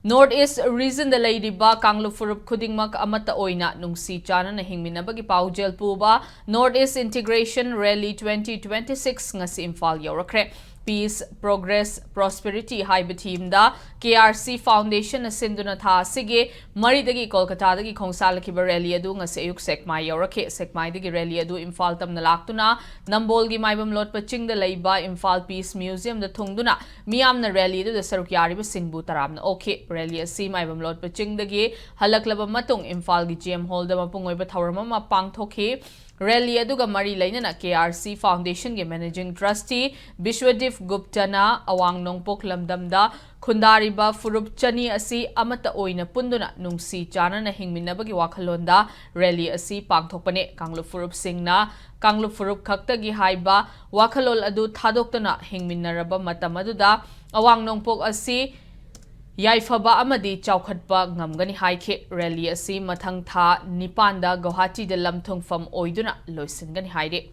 North East region da leidiba Kanglu Furup Khudingmak amata oina nungsi chana na hingminabagi paujel puba North East Integration Rally 2026 ngasi Imphal yorakre. Peace, Progress, Prosperity haiba team da KRC Foundation na sinduna tha sige maridagi Kolkata dagi khongsalaki rally adu ngasi ayuk sekmai yorakhe sekmai dagi rally adu Imphal tam na laktuna Nambol gi maibam lot paching da leiba Imphal Peace Museum da thungduna miyam na rally adu da saruk yariba singbu taramna okay rally asi maibam lot paching dagi halaklaba matung Imphal gi GM Hall da mapungoiba thawrama ma pangthokhi Rally aduga mari lainana KRC Foundation ge Managing Trustee Bishwadip Gupta na awang nongpok lamdamda khundariba furup chani asi amata oina punduna nungsi chana na hingminabagi wakhalonda rally asi pangthokpane Kanglu Furup Singna Kanglu Furup khaktagi haiba wakhalol adu thadoktana hingminaraba matam aduda awang nongpok asi Yaifaba amadi chaukhatpa ngamgani haike rally asi mathang tha nipanda Guwahati da lamthung fam oiduna loisingani haide